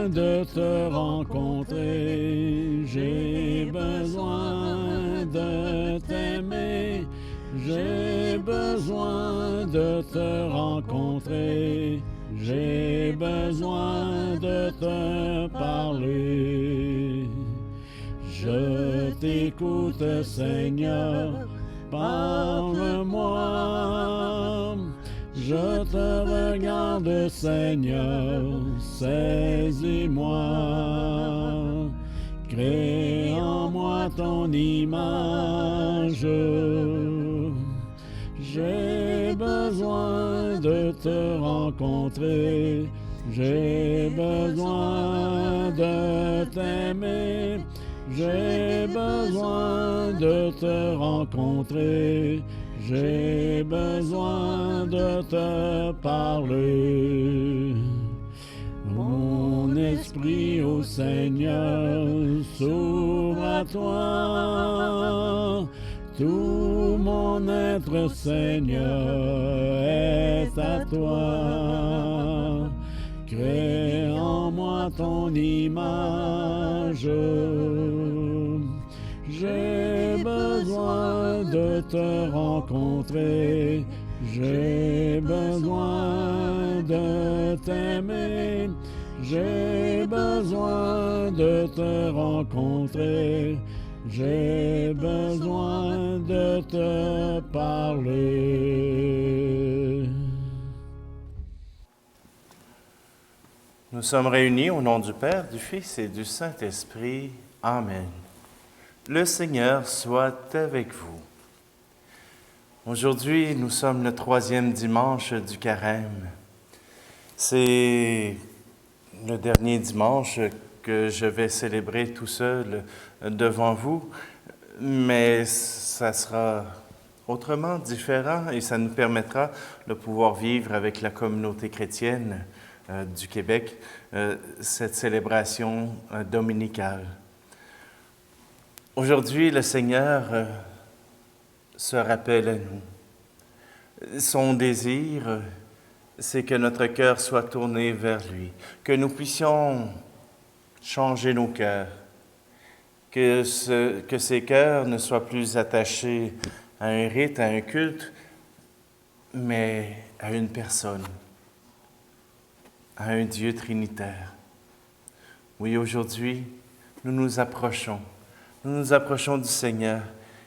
de te rencontrer, j'ai besoin de t'aimer, j'ai besoin de te rencontrer, j'ai besoin de te parler. Je t'écoute, Seigneur, parle-moi. Je te regarde, Seigneur, saisis-moi. Crée en moi ton image. J'ai besoin de te rencontrer. J'ai besoin de t'aimer. J'ai besoin de te rencontrer. J'ai besoin de te parler. Mon esprit, ô Seigneur, s'ouvre à toi. Tout mon être, Seigneur, est à toi. Crée en moi ton image. J'ai besoin de te rencontrer. J'ai besoin de t'aimer. J'ai besoin de te rencontrer. J'ai besoin de te parler. Nous sommes réunis au nom du Père, du Fils et du Saint-Esprit. Amen. Le Seigneur soit avec vous. Aujourd'hui, nous sommes le 3e dimanche du Carême. C'est le dernier dimanche que je vais célébrer tout seul devant vous, mais ça sera autrement différent et ça nous permettra de pouvoir vivre avec la communauté chrétienne du Québec cette célébration dominicale. Aujourd'hui, le Seigneur se rappelle à nous. Son désir, c'est que notre cœur soit tourné vers lui, que nous puissions changer nos cœurs, que ces cœurs ne soient plus attachés à un rite, à un culte, mais à une personne, à un Dieu trinitaire. Oui, aujourd'hui, nous nous approchons du Seigneur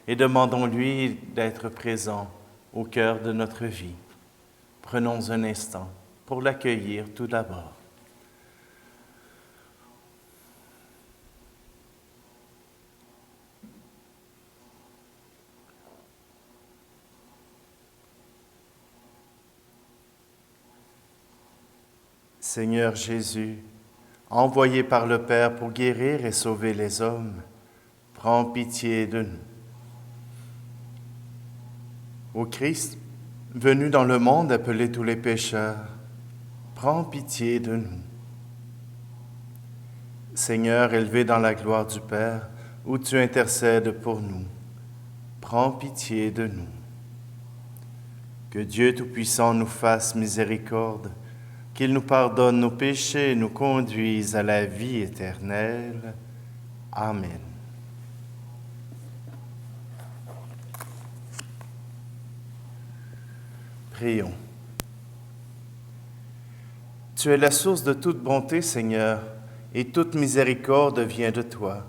et demandons-lui d'être présent au cœur de notre vie. Prenons un instant pour l'accueillir tout d'abord. Seigneur Jésus, envoyé par le Père pour guérir et sauver les hommes, prends pitié de nous. Ô Christ, venu dans le monde appeler tous les pécheurs, prends pitié de nous. Seigneur, élevé dans la gloire du Père, où tu intercèdes pour nous, prends pitié de nous. Que Dieu Tout-Puissant nous fasse miséricorde, qu'il nous pardonne nos péchés et nous conduise à la vie éternelle. Amen. Prions. Tu es la source de toute bonté, Seigneur, et toute miséricorde vient de toi.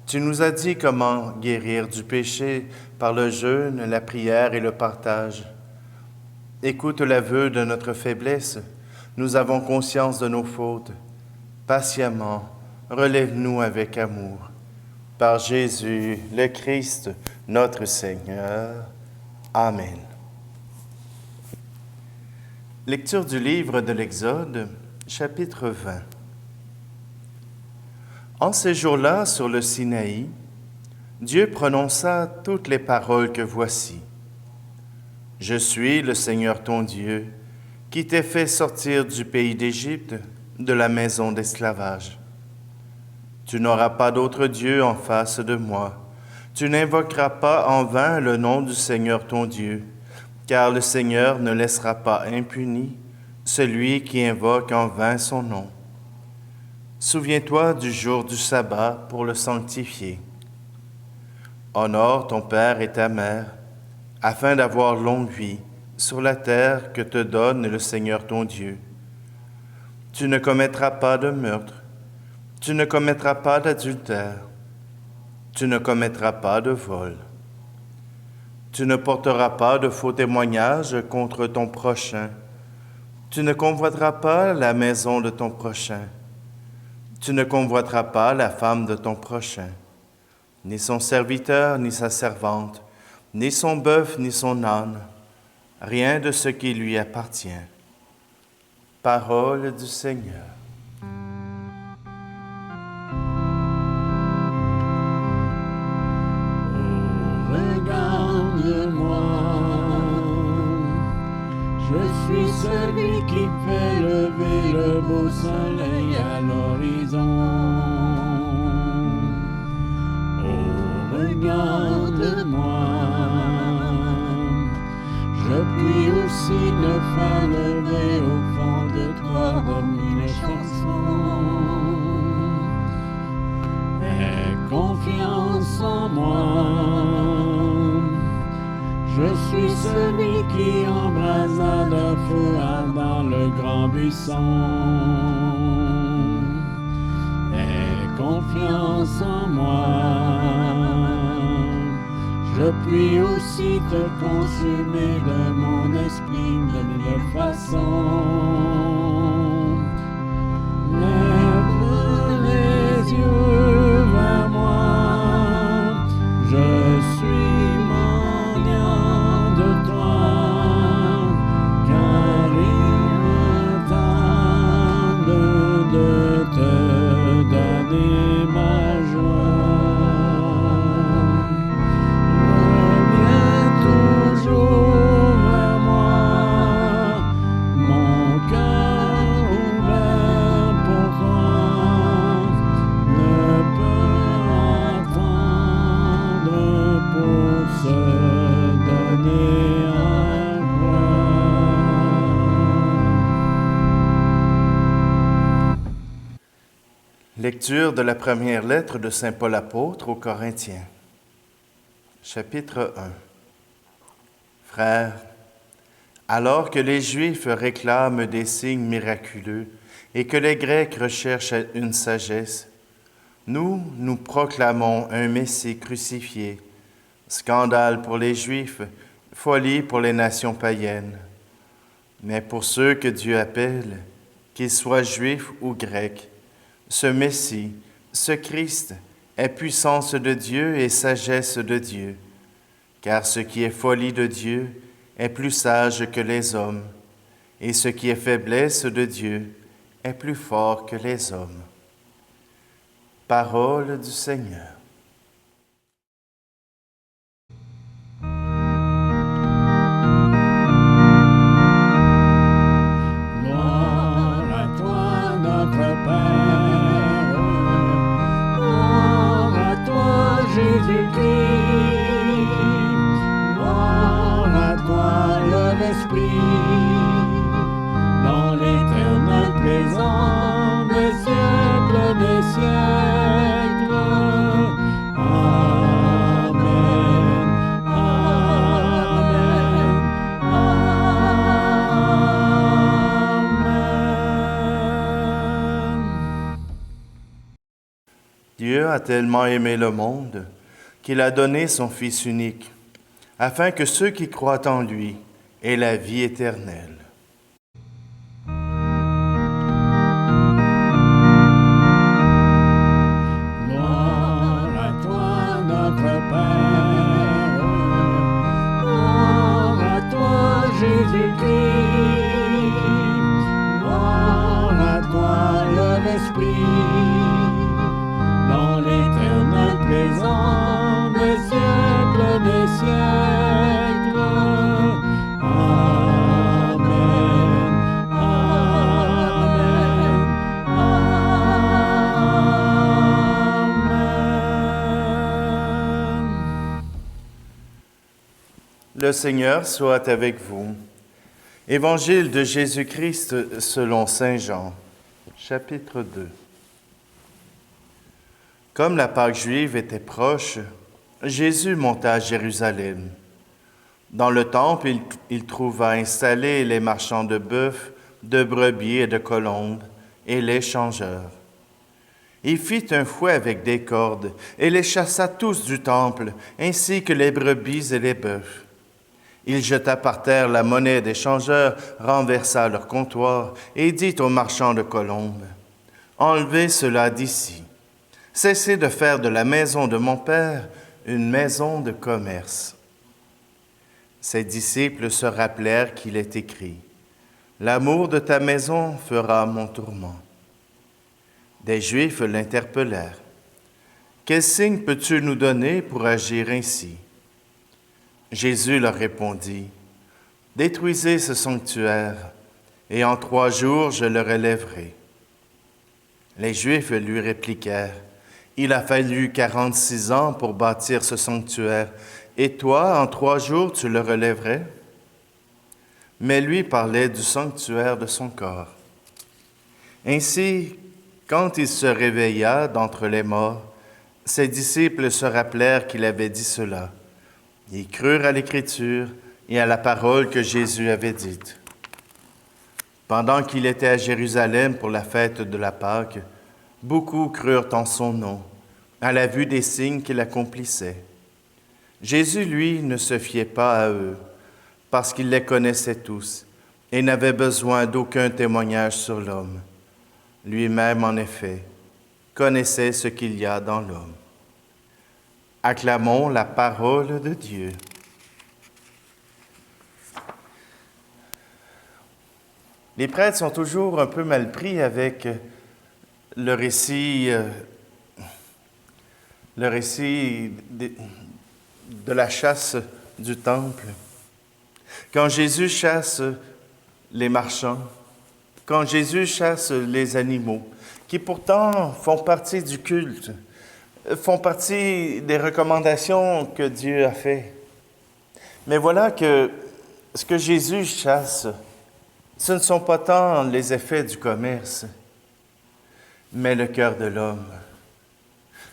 Tu nous as dit comment guérir du péché par le jeûne, la prière et le partage. Écoute l'aveu de notre faiblesse. Nous avons conscience de nos fautes. Patiemment, relève-nous avec amour. Par Jésus, le Christ, notre Seigneur. Amen. Lecture du livre de l'Exode, chapitre 20. En ces jours-là, sur le Sinaï, Dieu prononça toutes les paroles que voici. « Je suis le Seigneur ton Dieu, qui t'ai fait sortir du pays d'Égypte, de la maison d'esclavage. Tu n'auras pas d'autre Dieu en face de moi. Tu n'invoqueras pas en vain le nom du Seigneur ton Dieu, car le Seigneur ne laissera pas impuni celui qui invoque en vain son nom. Souviens-toi du jour du sabbat pour le sanctifier. Honore ton père et ta mère, afin d'avoir longue vie sur la terre que te donne le Seigneur ton Dieu. Tu ne commettras pas de meurtre, tu ne commettras pas d'adultère, tu ne commettras pas de vol. Tu ne porteras pas de faux témoignages contre ton prochain. Tu ne convoiteras pas la maison de ton prochain. Tu ne convoiteras pas la femme de ton prochain, ni son serviteur, ni sa servante, ni son bœuf, ni son âne, rien de ce qui lui appartient. Parole du Seigneur. Regarde-moi, je suis celui qui fait lever le beau soleil à l'horizon. Oh, regarde-moi, je puis aussi le faire lever au fond de toi de mille chansons. Aie confiance en moi. Je suis celui qui embrasa de feu ardent le grand buisson. Aie confiance en moi. Je puis aussi te consumer de mon esprit de mille façons. Lève les yeux vers moi. Je suis mendiant de toi, car il est temps de te donner ma joie. Reviens toujours vers moi, mon cœur ouvert pour toi, ne peut attendre pour se donner à voir. Lecture de la première lettre de Saint Paul apôtre aux Corinthiens. Chapitre 1. Frères, alors que les Juifs réclament des signes miraculeux et que les Grecs recherchent une sagesse, nous proclamons un Messie crucifié, scandale pour les Juifs, folie pour les nations païennes. Mais pour ceux que Dieu appelle, qu'ils soient Juifs ou Grecs, ce Messie, ce Christ, est puissance de Dieu et sagesse de Dieu, car ce qui est folie de Dieu est plus sage que les hommes, et ce qui est faiblesse de Dieu est plus fort que les hommes. Parole du Seigneur. Gloire à toi, notre Père. Gloire à toi, Jésus-Christ. Gloire à toi, le Esprit, dans l'éternel présent des siècles des siècles. Amen, Amen, Amen. Dieu a tellement aimé le monde qu'il a donné son Fils unique, afin que ceux qui croient en lui aient la vie éternelle. Gloire à toi, notre Père. Gloire à toi, Jésus-Christ. Gloire à toi, le Esprit, dans l'éternel présent des siècles des siècles. Amen, Amen, Amen. Le Seigneur soit avec vous. Évangile de Jésus-Christ selon Saint Jean, chapitre 2. Comme la Pâque juive était proche, Jésus monta à Jérusalem. Dans le temple, il trouva installés les marchands de bœufs, de brebis et de colombes, et les changeurs. Il fit un fouet avec des cordes, et les chassa tous du temple, ainsi que les brebis et les bœufs. Il jeta par terre la monnaie des changeurs, renversa leur comptoir, et dit aux marchands de colombes, « Enlevez cela d'ici. Cessez de faire de la maison de mon Père une maison de commerce. » Ses disciples se rappelèrent qu'il est écrit, « L'amour de ta maison fera mon tourment. » Des Juifs l'interpellèrent. « Quel signe peux-tu nous donner pour agir ainsi? » Jésus leur répondit, « Détruisez ce sanctuaire, et en 3 jours je le relèverai. » Les Juifs lui répliquèrent, « Il a fallu 46 ans pour bâtir ce sanctuaire, et toi, en 3 jours, tu le relèverais? » Mais lui parlait du sanctuaire de son corps. Ainsi, quand il se réveilla d'entre les morts, ses disciples se rappelèrent qu'il avait dit cela. Ils crurent à l'Écriture et à la parole que Jésus avait dite. Pendant qu'il était à Jérusalem pour la fête de la Pâque, beaucoup crurent en son nom, à la vue des signes qu'il accomplissait. Jésus, lui, ne se fiait pas à eux, parce qu'il les connaissait tous et n'avait besoin d'aucun témoignage sur l'homme. Lui-même, en effet, connaissait ce qu'il y a dans l'homme. Acclamons la parole de Dieu. Les prêtres sont toujours un peu mal pris avec le récit de la chasse du temple. Quand Jésus chasse les marchands, quand Jésus chasse les animaux, qui pourtant font partie du culte, font partie des recommandations que Dieu a faites. Mais voilà que ce que Jésus chasse, ce ne sont pas tant les effets du commerce, mais le cœur de l'homme.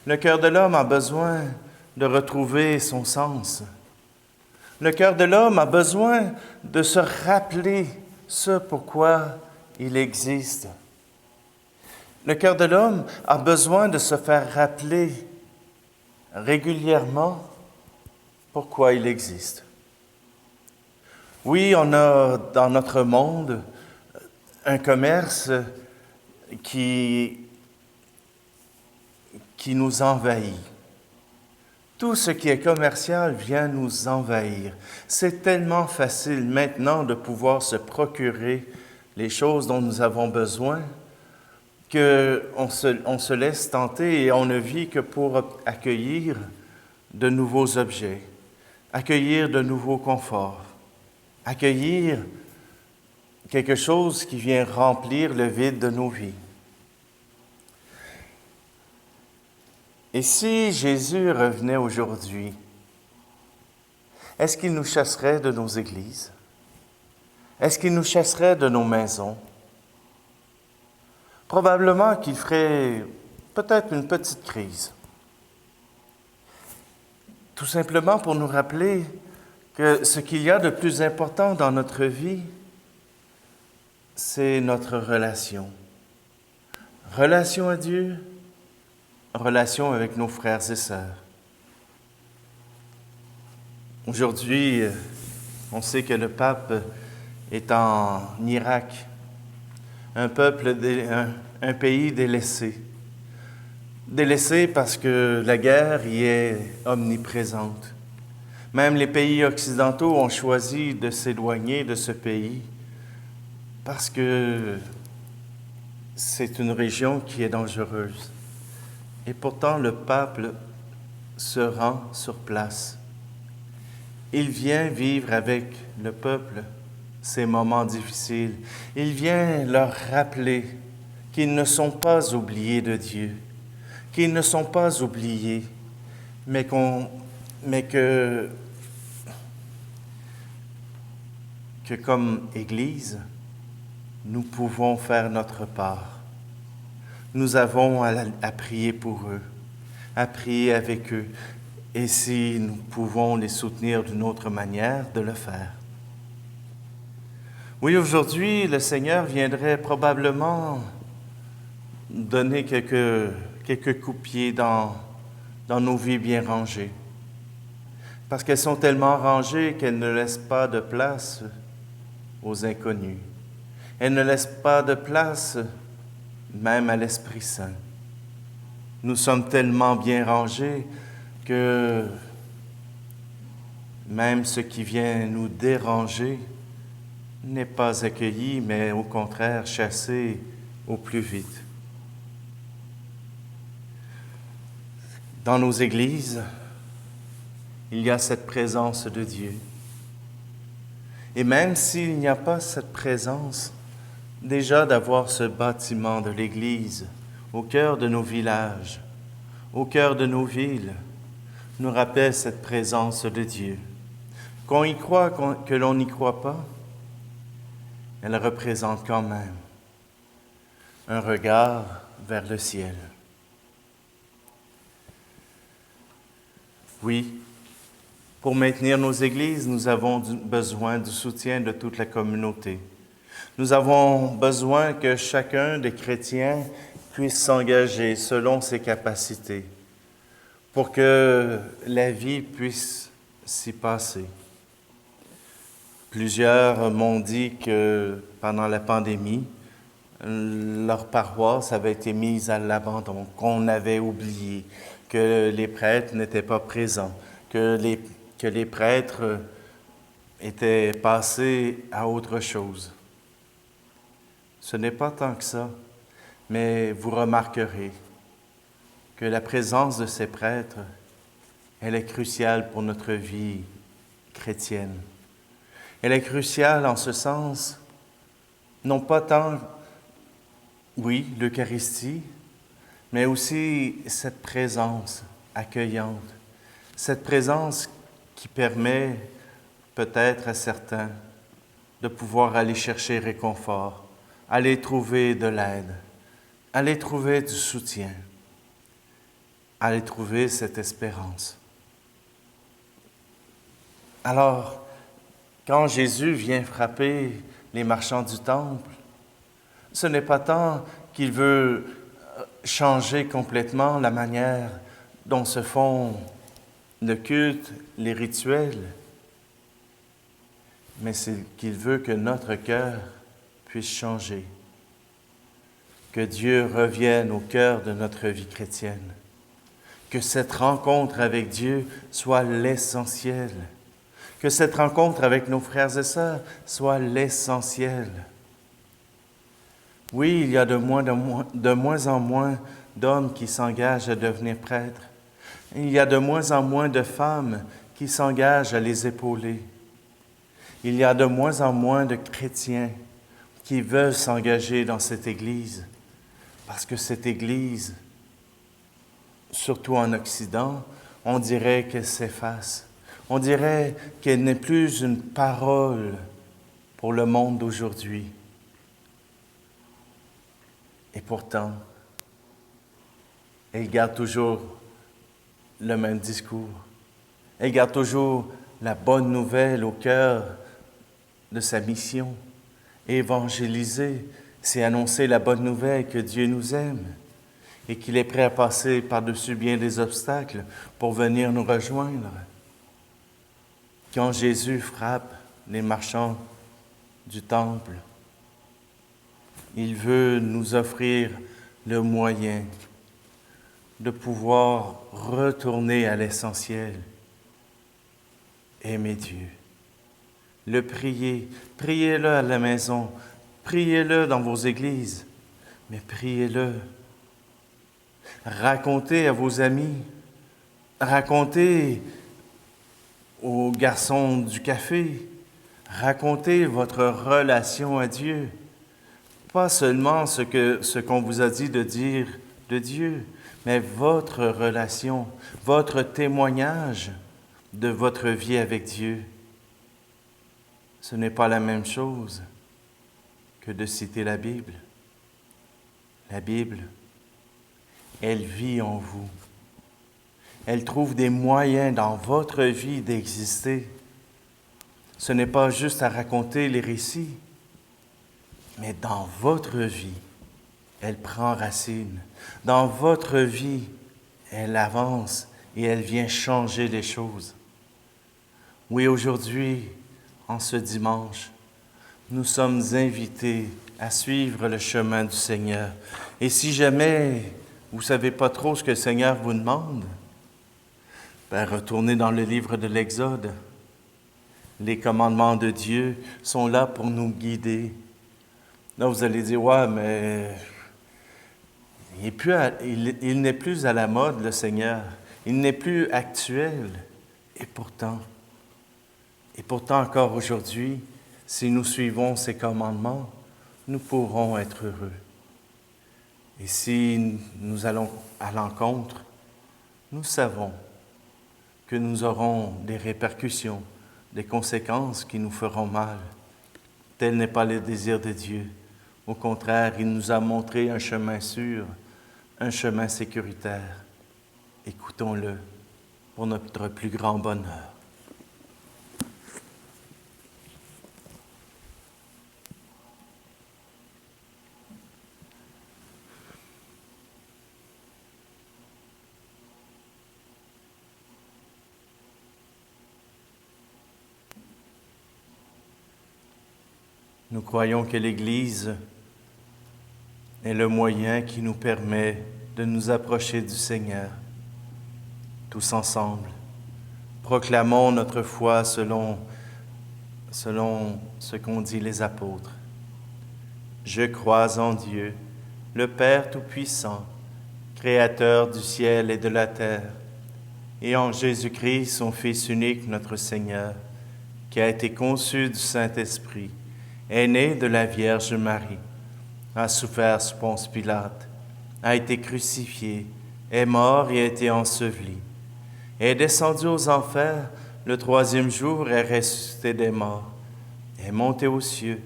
Le cœur de l'homme a besoin de retrouver son sens. Le cœur de l'homme a besoin de se rappeler ce pourquoi il existe. Le cœur de l'homme a besoin de se faire rappeler régulièrement pourquoi il existe. Oui, on a dans notre monde un commerce qui nous envahit. Tout ce qui est commercial vient nous envahir. C'est tellement facile maintenant de pouvoir se procurer les choses dont nous avons besoin qu'on se laisse tenter et on ne vit que pour accueillir de nouveaux objets, accueillir de nouveaux conforts, accueillir quelque chose qui vient remplir le vide de nos vies. Et si Jésus revenait aujourd'hui, est-ce qu'il nous chasserait de nos églises? Est-ce qu'il nous chasserait de nos maisons? Probablement qu'il ferait peut-être une petite crise. Tout simplement pour nous rappeler que ce qu'il y a de plus important dans notre vie, c'est notre relation. Relation à Dieu, relation avec nos frères et sœurs. Aujourd'hui, on sait que le pape est en Irak, un pays délaissé. Délaissé parce que la guerre y est omniprésente. Même les pays occidentaux ont choisi de s'éloigner de ce pays parce que c'est une région qui est dangereuse. Et pourtant, le pape se rend sur place. Il vient vivre avec le peuple ces moments difficiles. Il vient leur rappeler qu'ils ne sont pas oubliés de Dieu, qu'ils ne sont pas oubliés, mais que comme Église, nous pouvons faire notre part. Nous avons à prier pour eux. à prier avec eux et si nous pouvons les soutenir d'une autre manière, de le faire. Oui, aujourd'hui, le Seigneur viendrait probablement donner quelques coups de pied dans nos vies bien rangées. Parce qu'elles sont tellement rangées qu'elles ne laissent pas de place aux inconnus. Elles ne laissent pas de place même à l'Esprit Saint. Nous sommes tellement bien rangés que même ce qui vient nous déranger n'est pas accueilli, mais au contraire chassé au plus vite. Dans nos églises, il y a cette présence de Dieu. Et même s'il n'y a pas cette présence, déjà d'avoir ce bâtiment de l'Église au cœur de nos villages, au cœur de nos villes, nous rappelle cette présence de Dieu. Qu'on y croit, que l'on n'y croit pas, elle représente quand même un regard vers le ciel. Oui, pour maintenir nos églises, nous avons besoin du soutien de toute la communauté. Nous avons besoin que chacun des chrétiens puisse s'engager selon ses capacités pour que la vie puisse s'y passer. Plusieurs m'ont dit que pendant la pandémie, leur paroisse avait été mise à l'abandon, qu'on avait oublié, que les prêtres n'étaient pas présents, que les prêtres étaient passés à autre chose. Ce n'est pas tant que ça, mais vous remarquerez que la présence de ces prêtres, elle est cruciale pour notre vie chrétienne. Elle est cruciale en ce sens, non pas tant, oui, l'Eucharistie, mais aussi cette présence accueillante, cette présence qui permet peut-être à certains de pouvoir aller chercher réconfort, aller trouver de l'aide, aller trouver du soutien, aller trouver cette espérance. Alors, quand Jésus vient frapper les marchands du temple, ce n'est pas tant qu'il veut changer complètement la manière dont se font le culte, les rituels, mais c'est qu'il veut que notre cœur puisse changer, que Dieu revienne au cœur de notre vie chrétienne, que cette rencontre avec Dieu soit l'essentiel, que cette rencontre avec nos frères et sœurs soit l'essentiel. Oui, il y a de moins en moins d'hommes qui s'engagent à devenir prêtres. Il y a de moins en moins de femmes qui s'engagent à les épauler. Il y a de moins en moins de chrétiens qui veulent s'engager dans cette Église, parce que cette Église, surtout en Occident, on dirait qu'elle s'efface. On dirait qu'elle n'est plus une parole pour le monde d'aujourd'hui. Et pourtant, elle garde toujours le même discours. Elle garde toujours la bonne nouvelle au cœur de sa mission. Évangéliser, c'est annoncer la bonne nouvelle que Dieu nous aime et qu'il est prêt à passer par-dessus bien des obstacles pour venir nous rejoindre. Quand Jésus frappe les marchands du temple, il veut nous offrir le moyen de pouvoir retourner à l'essentiel, aimer Dieu, le prier, priez-le à la maison, priez-le dans vos églises, mais priez-le. Racontez à vos amis, racontez aux garçons du café, racontez votre relation à Dieu. Pas seulement ce qu'on vous a dit de dire de Dieu, mais votre relation, votre témoignage de votre vie avec Dieu. Ce n'est pas la même chose que de citer la Bible. La Bible, elle vit en vous. elles trouvent des moyens dans votre vie d'exister. Ce n'est pas juste à raconter les récits, mais dans votre vie, elle prend racine. Dans votre vie, elle avance et elle vient changer les choses. Oui, aujourd'hui, en ce dimanche, nous sommes invités à suivre le chemin du Seigneur. Et si jamais vous ne savez pas trop ce que le Seigneur vous demande, retournez dans le livre de l'Exode. Les commandements de Dieu sont là pour nous guider. Là, vous allez dire, ouais, mais il n'est plus à la mode, le Seigneur. Il n'est plus actuel. Et pourtant encore aujourd'hui, si nous suivons ses commandements, nous pourrons être heureux. Et si nous allons à l'encontre, nous savons que nous aurons des répercussions, des conséquences qui nous feront mal. Tel n'est pas le désir de Dieu. Au contraire, il nous a montré un chemin sûr, un chemin sécuritaire. Écoutons-le pour notre plus grand bonheur. Nous croyons que l'Église est le moyen qui nous permet de nous approcher du Seigneur. Tous ensemble, proclamons notre foi selon ce qu'ont dit les apôtres. Je crois en Dieu, le Père Tout-Puissant, Créateur du ciel et de la terre, et en Jésus-Christ, son Fils unique, notre Seigneur, qui a été conçu du Saint-Esprit, est né de la Vierge Marie, a souffert sous Ponce Pilate, a été crucifié, est mort et a été enseveli, est descendu aux enfers, le troisième jour est ressuscité des morts, est monté aux cieux,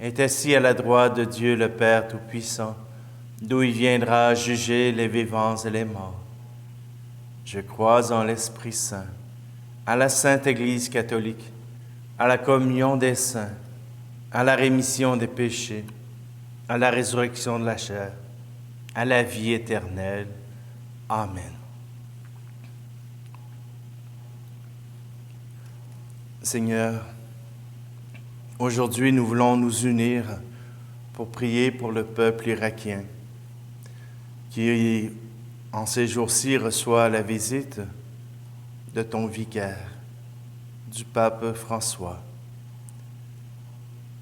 est assis à la droite de Dieu le Père Tout-Puissant, d'où il viendra juger les vivants et les morts. Je crois en l'Esprit Saint, à la Sainte Église catholique, à la communion des saints, à la rémission des péchés, à la résurrection de la chair, à la vie éternelle. Amen. Seigneur, aujourd'hui nous voulons nous unir pour prier pour le peuple irakien qui, en ces jours-ci, reçoit la visite de ton vicaire, du pape François.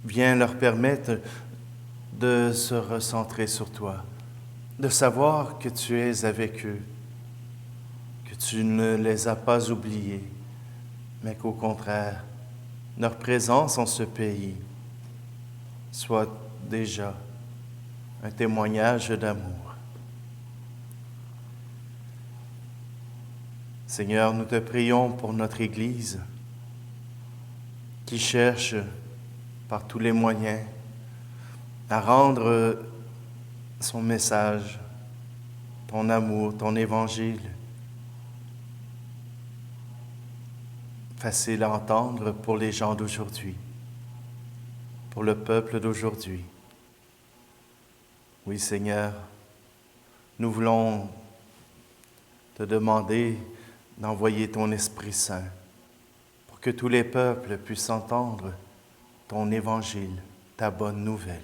Viens leur permettre de se recentrer sur toi, de savoir que tu es avec eux, que tu ne les as pas oubliés, mais qu'au contraire, leur présence en ce pays soit déjà un témoignage d'amour. Seigneur, nous te prions pour notre Église qui cherche par tous les moyens à rendre son message, ton amour, ton évangile facile à entendre pour les gens d'aujourd'hui, pour le peuple d'aujourd'hui. Oui, Seigneur, nous voulons te demander d'envoyer ton Esprit Saint pour que tous les peuples puissent entendre ton évangile, ta bonne nouvelle.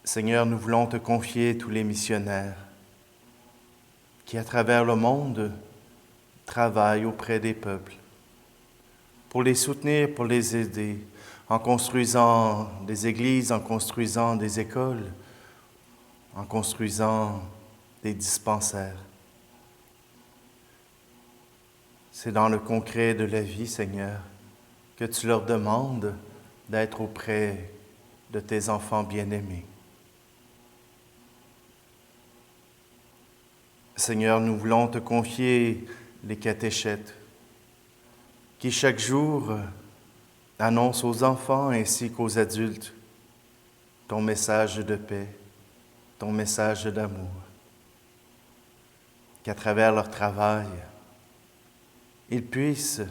Seigneur, nous voulons te confier tous les missionnaires qui, à travers le monde, travaillent auprès des peuples, pour les soutenir, pour les aider, en construisant des églises, en construisant des écoles, en construisant des dispensaires. C'est dans le concret de la vie, Seigneur, que tu leur demandes d'être auprès de tes enfants bien-aimés. Seigneur, nous voulons te confier les catéchètes qui chaque jour annoncent aux enfants ainsi qu'aux adultes ton message de paix, ton message d'amour. qu'à travers leur travail, ils puissent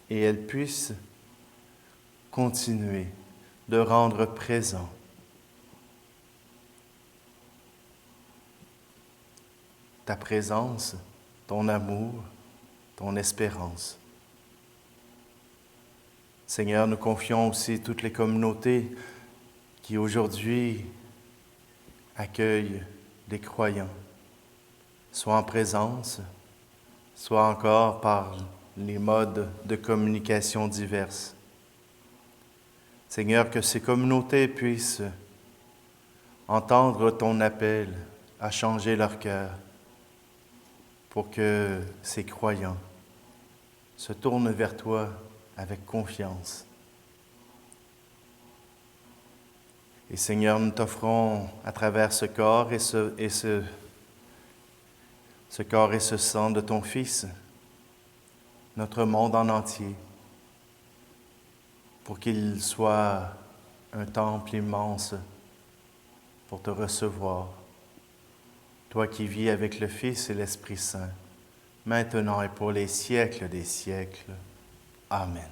et elles puissent continuer de rendre présent ta présence, ton amour, ton espérance. Seigneur, nous confions aussi toutes les communautés qui aujourd'hui accueillent des croyants, soit en présence, soit encore par les modes de communication diverses. Seigneur, que ces communautés puissent entendre ton appel à changer leur cœur pour que ces croyants se tournent vers toi avec confiance. Et Seigneur, nous t'offrons à travers ce corps et ce corps et ce sang de ton Fils, notre monde en entier, pour qu'il soit un temple immense pour te recevoir, toi qui vis avec le Fils et l'Esprit Saint, maintenant et pour les siècles des siècles. Amen.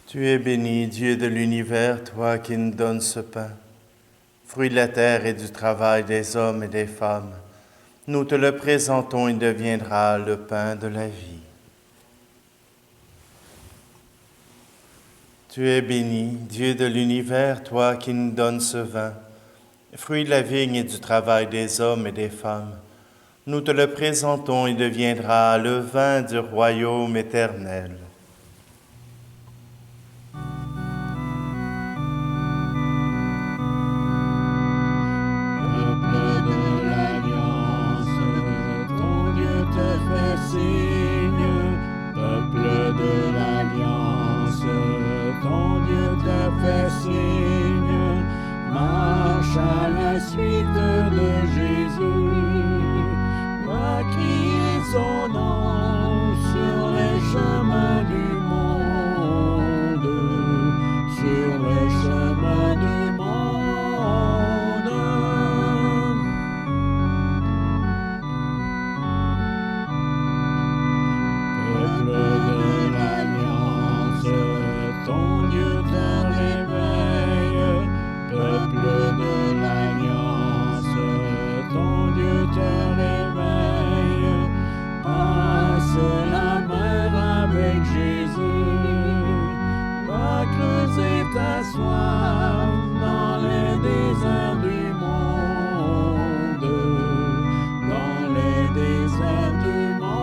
Tu es béni, Dieu de l'univers, toi qui nous donnes ce pain, fruit de la terre et du travail des hommes et des femmes. Nous te le présentons, il deviendra le pain de la vie. Tu es béni, Dieu de l'univers, toi qui nous donnes ce vin, fruit de la vigne et du travail des hommes et des femmes. Nous te le présentons, il deviendra le vin du royaume éternel. Marche à la suite de Jésus, toi qui es son nom sur les chemins du monde, sur les chemins du monde. Peuple de l'Alliance, ton Dieu te réveille. Peuple de l'Alliance, ton Dieu te réveille. Passe la mer avec Jésus, va creuser ta soif dans les déserts du monde, dans les déserts du monde.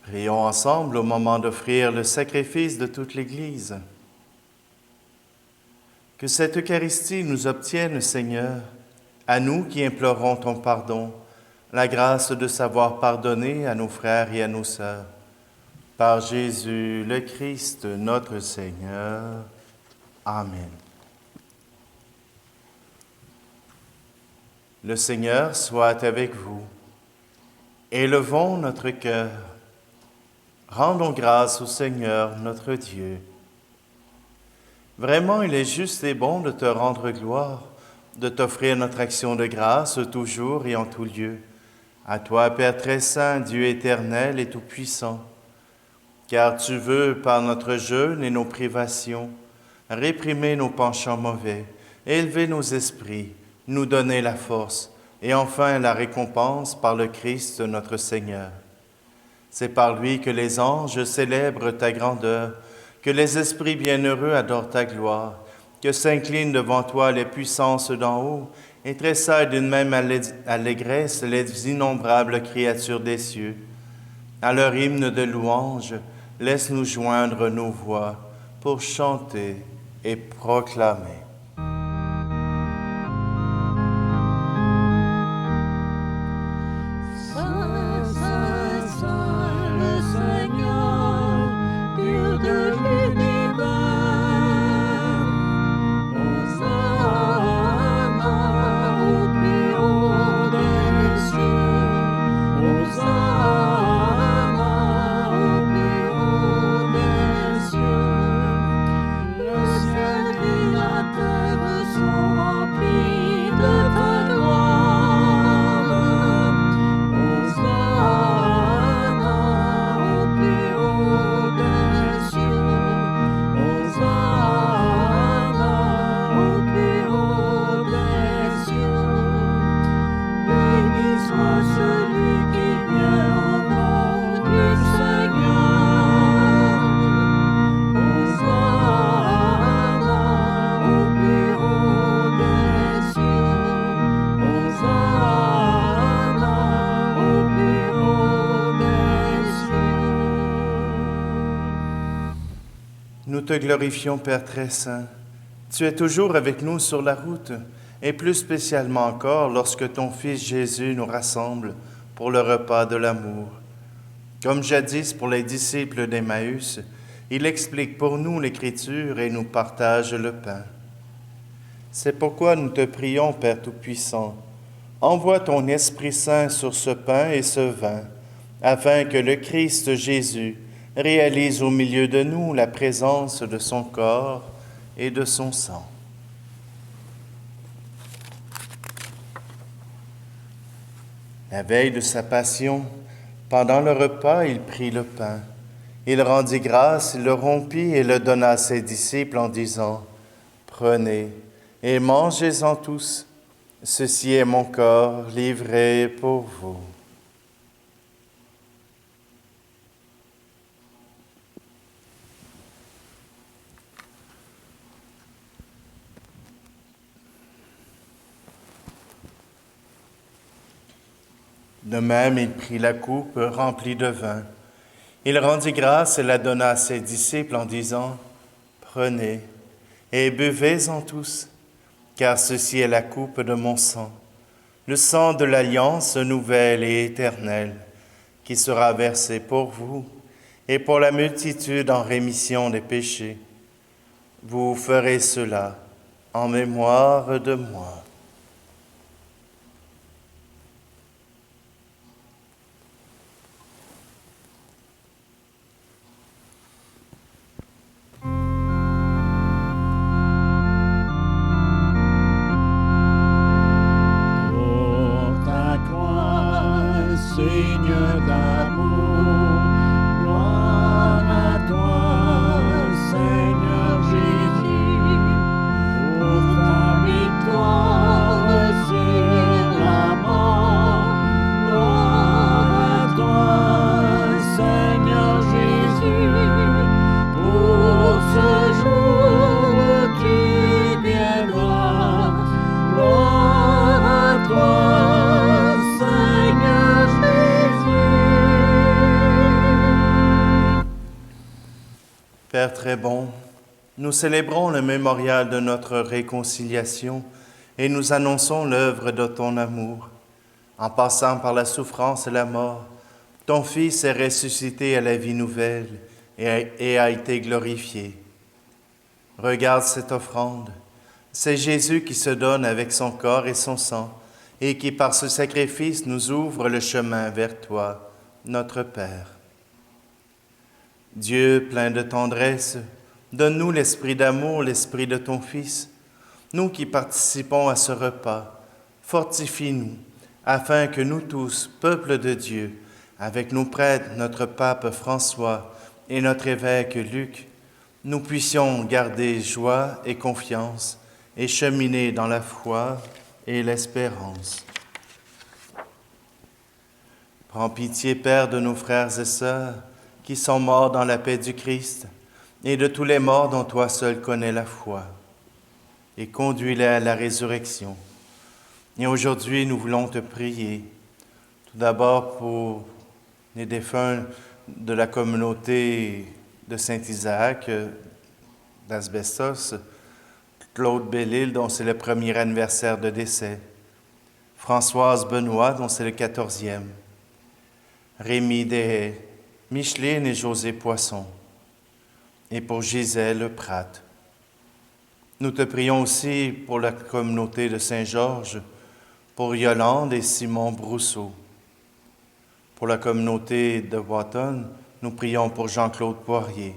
Prions ensemble au moment d'offrir le sacrifice de toute l'Église. Que cette Eucharistie nous obtienne, Seigneur, à nous qui implorons ton pardon, la grâce de savoir pardonner à nos frères et à nos sœurs. Par Jésus le Christ, notre Seigneur. Amen. Le Seigneur soit avec vous. Élevons notre cœur. Rendons grâce au Seigneur, notre Dieu. Vraiment, il est juste et bon de te rendre gloire, de t'offrir notre action de grâce toujours et en tout lieu. À toi, Père très saint, Dieu éternel et tout-puissant, car tu veux, par notre jeûne et nos privations, réprimer nos penchants mauvais, élever nos esprits, nous donner la force et enfin la récompense par le Christ notre Seigneur. C'est par lui que les anges célèbrent ta grandeur, que les esprits bienheureux adorent ta gloire, que s'inclinent devant toi les puissances d'en haut et tressaillent d'une même allégresse les innombrables créatures des cieux. À leur hymne de louange, laisse-nous joindre nos voix pour chanter et proclamer. Saint, Saint, Saint, le Seigneur, Dieu de l'univers. Hosanna au plus haut des cieux. Hosanna au plus haut des cieux. Le ciel et la terre sont remplis de ta gloire. Hosanna au plus haut des cieux. Hosanna au plus haut des cieux. Béni soit celui qui vient au nom du Seigneur. Hosanna au plus haut des cieux. Hosanna au plus haut des cieux. Nous te glorifions, Père très saint. Tu es toujours avec nous sur la route, et plus spécialement encore lorsque ton Fils Jésus nous rassemble pour le repas de l'amour. Comme jadis pour les disciples d'Emmaüs, il explique pour nous l'Écriture et nous partage le pain. C'est pourquoi nous te prions, Père Tout-Puissant, envoie ton Esprit Saint sur ce pain et ce vin, afin que le Christ Jésus réalise au milieu de nous la présence de son corps et de son sang. La veille de sa passion, pendant le repas, il prit le pain. Il rendit grâce, il le rompit et le donna à ses disciples en disant, « Prenez et mangez-en tous, ceci est mon corps livré pour vous. » De même, il prit la coupe remplie de vin. Il rendit grâce et la donna à ses disciples en disant, « Prenez et buvez-en tous, car ceci est la coupe de mon sang, le sang de l'alliance nouvelle et éternelle, qui sera versé pour vous et pour la multitude en rémission des péchés. Vous ferez cela en mémoire de moi. » Seigneur d'amour, gloire à toi, Seigneur Jésus, pour ta victoire sur la mort. Gloire à toi, Seigneur Jésus, pour ce jour où tu viendras. Gloire à toi, Seigneur Jésus. Père très bon, nous célébrons le mémorial de notre réconciliation et nous annonçons l'œuvre de ton amour. En passant par la souffrance et la mort, ton Fils est ressuscité à la vie nouvelle et a été glorifié. Regarde cette offrande. C'est Jésus qui se donne avec son corps et son sang et qui par ce sacrifice nous ouvre le chemin vers toi, notre Père. Dieu, plein de tendresse, donne-nous l'esprit d'amour, l'esprit de ton Fils. Nous qui participons à ce repas, fortifie-nous, afin que nous tous, peuple de Dieu, avec nos prêtres, notre pape François et notre évêque Luc, nous puissions garder joie et confiance et cheminer dans la foi et l'espérance. Prends pitié, Père, de nos frères et sœurs qui sont morts dans la paix du Christ et de tous les morts dont toi seul connais la foi, et conduis-les à la résurrection. Et aujourd'hui, nous voulons te prier, tout d'abord pour les défunts de la communauté de Saint-Isaac d'Asbestos, Claude Bellil, dont c'est le premier anniversaire de décès, Françoise Benoît, dont c'est le 14e, Rémi Deshaies, Micheline et José Poisson, et pour Gisèle Prat. Nous te prions aussi pour la communauté de Saint-Georges, pour Yolande et Simon Brousseau. Pour la communauté de Wotton, nous prions pour Jean-Claude Poirier,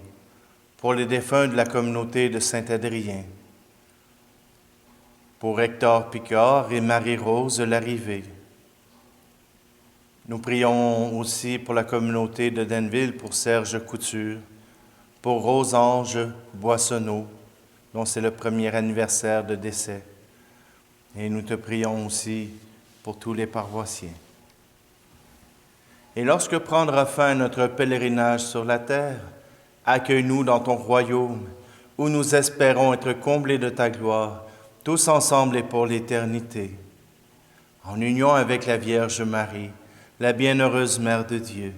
pour les défunts de la communauté de Saint-Adrien, pour Hector Picard et Marie-Rose Larrivée. Nous prions aussi pour la communauté de Denville, pour Serge Couture, pour Rose-Ange Boissonneau, dont c'est le premier anniversaire de décès. Et nous te prions aussi pour tous les paroissiens. Et lorsque prendra fin notre pèlerinage sur la terre, accueille-nous dans ton royaume, où nous espérons être comblés de ta gloire, tous ensemble et pour l'éternité. En union avec la Vierge Marie, la bienheureuse Mère de Dieu,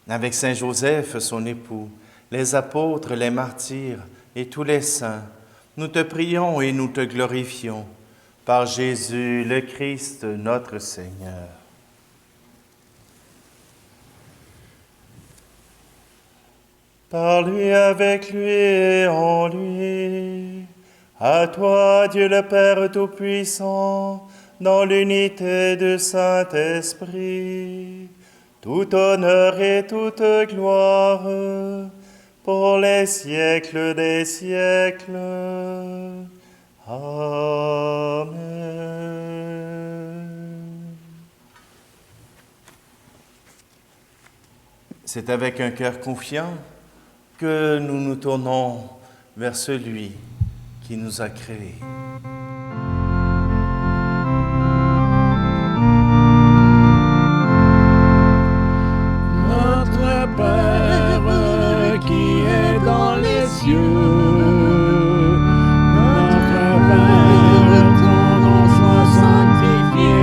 avec Saint Joseph, son époux, les apôtres, les martyrs et tous les saints, nous te prions et nous te glorifions, par Jésus le Christ, notre Seigneur. Par lui, avec lui et en lui, à toi, Dieu le Père Tout-Puissant, dans l'unité du Saint-Esprit, tout honneur et toute gloire, pour les siècles des siècles. Amen. C'est avec un cœur confiant que nous nous tournons vers celui qui nous a créés. Notre Père qui est dans les cieux, notre Père, ton nom soit sanctifié,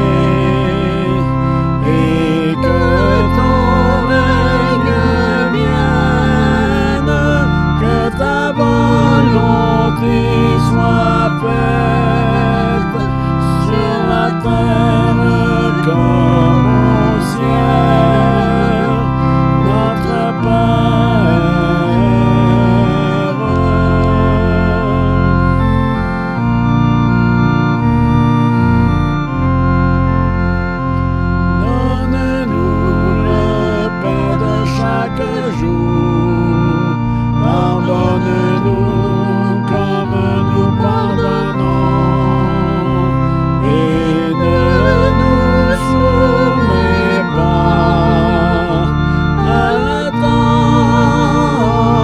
et que ton règne vienne, que ta volonté soit faite sur la terre comme au ciel. Notre donne-nous le pain de chaque jour. Pardonne-nous comme nous pardonnons. Et ne nous soumets pas à la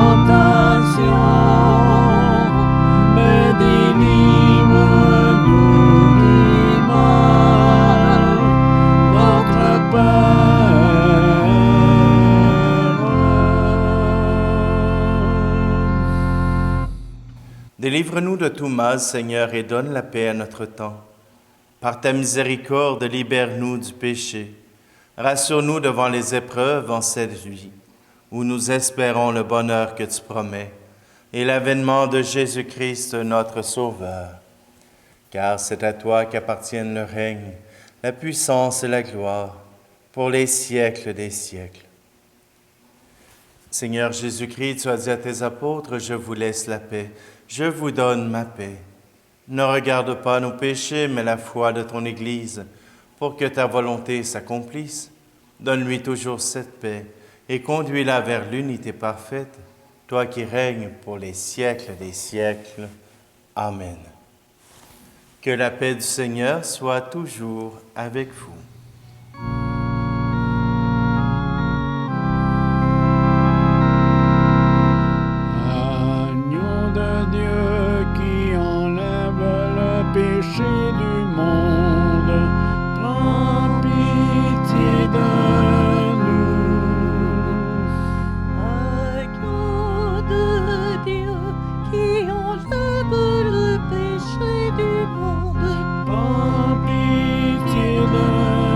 tentation, mais délivre-nous du mal. Notre Père. Délivre-nous de tout mal, Seigneur, et donne la paix à notre temps. Par ta miséricorde, libère-nous du péché. Rassure-nous devant les épreuves en cette vie, où nous espérons le bonheur que tu promets, et l'avènement de Jésus-Christ, notre Sauveur. Car c'est à toi qu'appartiennent le règne, la puissance et la gloire, pour les siècles des siècles. Seigneur Jésus-Christ, tu as dit à tes apôtres, je vous laisse la paix, je vous donne ma paix. Ne regarde pas nos péchés, mais la foi de ton Église, pour que ta volonté s'accomplisse. Donne-lui toujours cette paix et conduis-la vers l'unité parfaite, toi qui règnes pour les siècles des siècles. Amen. Que la paix du Seigneur soit toujours avec vous. Agneau de Dieu qui enlève le péché du monde, prends pitié de nous. Agneau de Dieu qui enlève le péché du monde, Prends pitié de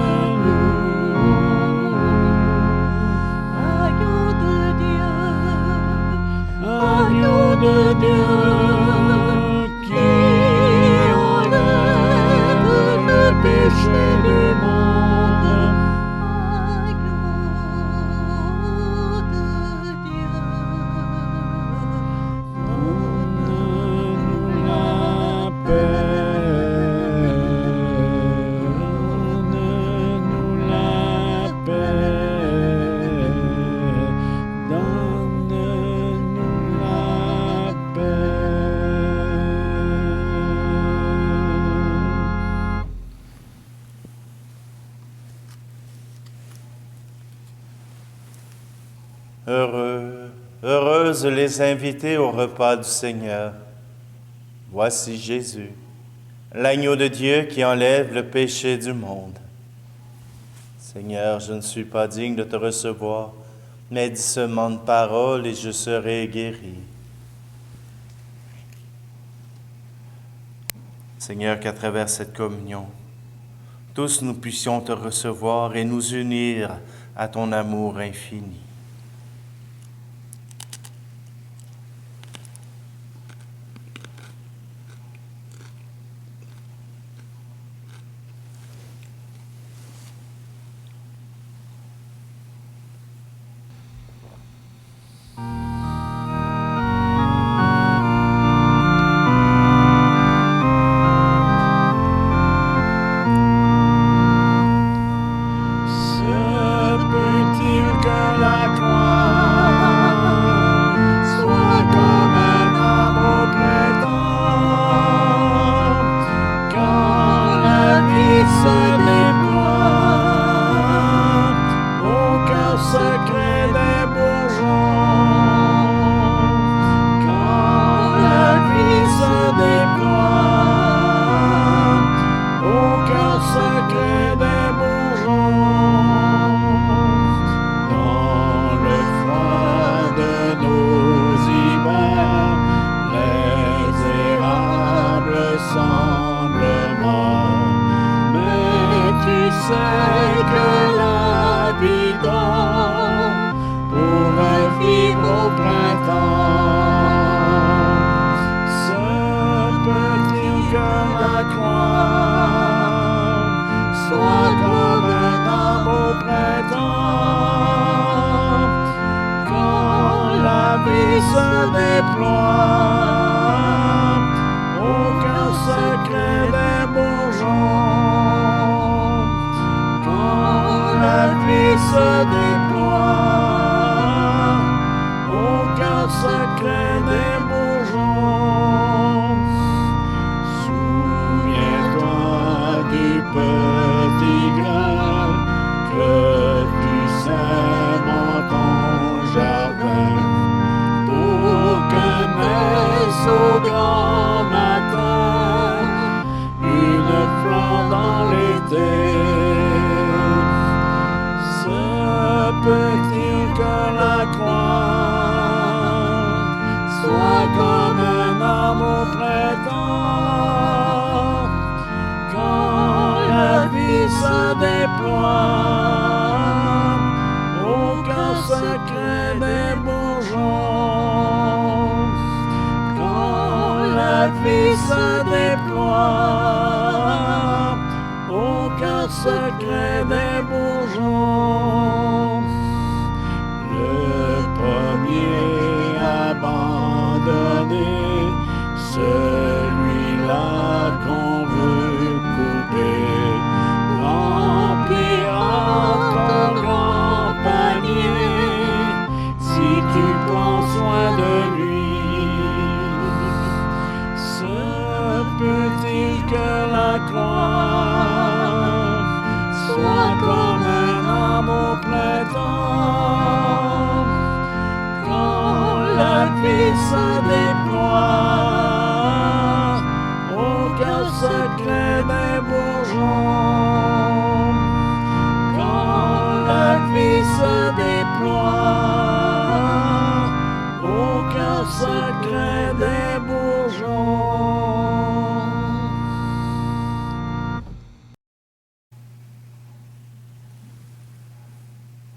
Heureuses les invités au repas du Seigneur. Voici Jésus, l'agneau de Dieu qui enlève le péché du monde. Seigneur, je ne suis pas digne de te recevoir, mais dis seulement une parole et je serai guéri. Seigneur, qu'à travers cette communion, tous nous puissions te recevoir et nous unir à ton amour infini.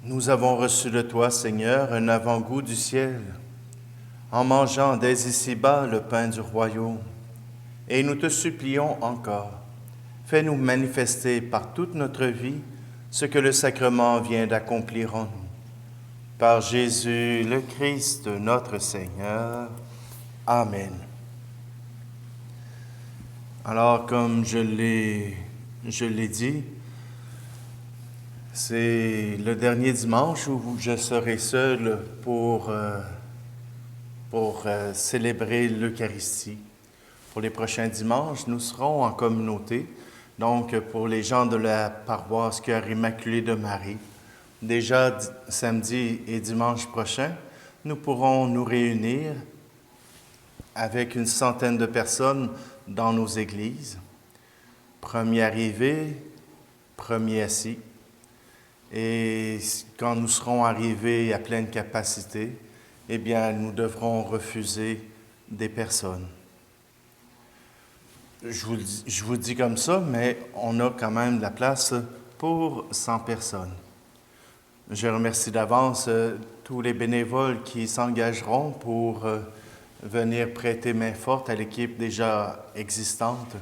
Nous avons reçu de toi, Seigneur, un avant-goût du ciel, en mangeant dès ici-bas le pain du royaume. Et nous te supplions encore, fais-nous manifester par toute notre vie ce que le sacrement vient d'accomplir en nous. Par Jésus le Christ, notre Seigneur. Amen. Alors, comme je l'ai dit, c'est le dernier dimanche où je serai seul pour célébrer l'Eucharistie. Pour les prochains dimanches, nous serons en communauté. Donc, pour les gens de la paroisse Cœur Immaculé de Marie, Déjà samedi et dimanche prochain, nous pourrons nous réunir avec une centaine de personnes dans nos églises. Premier arrivé, premier assis. Et quand nous serons arrivés à pleine capacité, eh bien, nous devrons refuser des personnes. Je vous dis comme ça, mais on a quand même de la place pour 100 personnes. Je remercie d'avance tous les bénévoles qui s'engageront pour venir prêter main forte à l'équipe déjà existante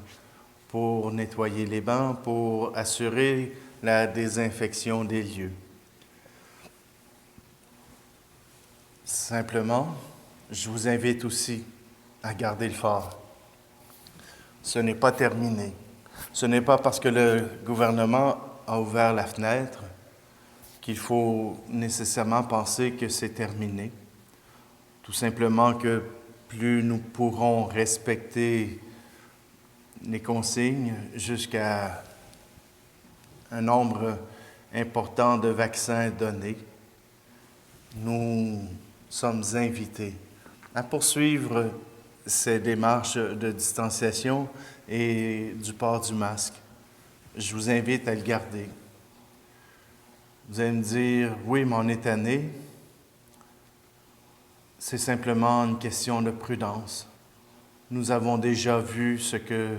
pour nettoyer les bancs, pour assurer la désinfection des lieux. Simplement, je vous invite aussi à garder le phare. Ce n'est pas terminé. Ce n'est pas parce que le gouvernement a ouvert la fenêtre qu'il faut nécessairement penser que c'est terminé. Tout simplement que plus nous pourrons respecter les consignes jusqu'à un nombre important de vaccins donnés, nous sommes invités à poursuivre ces démarches de distanciation et du port du masque. Je vous invite à le garder. Vous allez me dire, oui, mais on est tanné. C'est simplement une question de prudence. Nous avons déjà vu ce que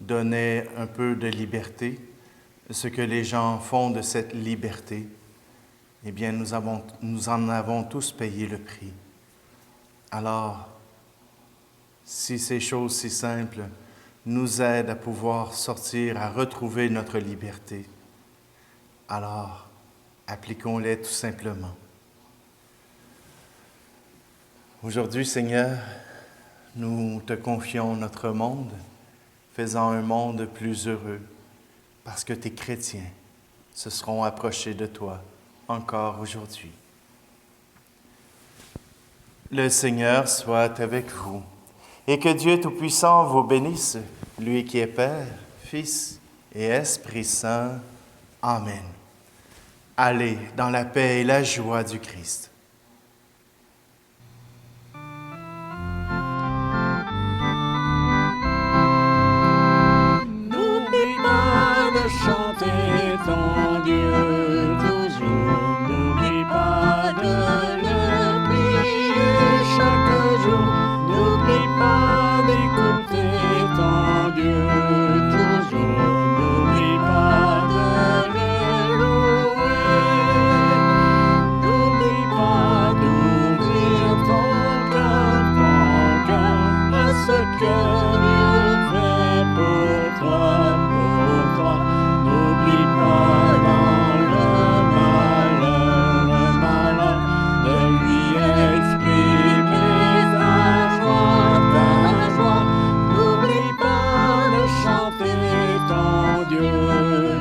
donnait un peu de liberté, ce que les gens font de cette liberté. Eh bien, nous en avons tous payé le prix. Alors, si ces choses si simples nous aident à pouvoir sortir, à retrouver notre liberté, alors appliquons-les tout simplement. Aujourd'hui, Seigneur, nous te confions notre monde, faisant un monde plus heureux, parce que tes chrétiens se seront approchés de toi encore aujourd'hui. Le Seigneur soit avec vous, et que Dieu Tout-Puissant vous bénisse, lui qui est Père, Fils et Esprit Saint. Amen. Allez dans la paix et la joie du Christ. N'oublie pas de chanter ton Dieu toujours. N'oublie pas de le prier chaque jour. N'oublie pas d'écouter ton Dieu toujours. N'oublie pas de le louer. N'oublie pas d'ouvrir ton cœur à ce que Dieu fait pour toi, pour toi. N'oublie pas dans le malheur, de lui exprimer ta joie. N'oublie pas de chanter ton Dieu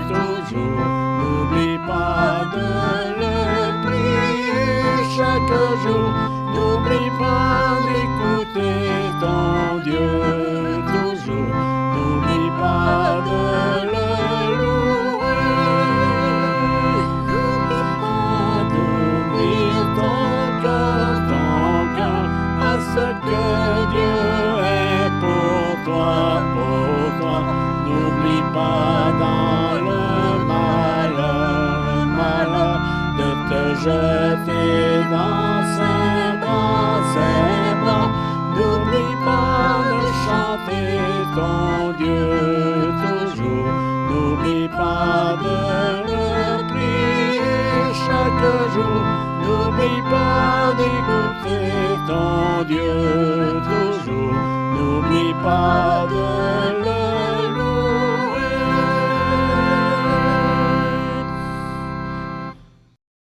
toujours. N'oublie pas de le prier chaque jour. N'oublie pas d'écouter ton Dieu toujours. N'oublie pas de le louer. N'oublie pas d'ouvrir ton cœur à ce que Dieu est pour toi, pour toi. N'oublie pas dans le malheur, de te jeter dans ses bras. N'oublie pas de chanter ton Dieu toujours. N'oublie pas de le prier chaque jour. N'oublie pas d'écouter ton Dieu toujours. N'oublie pas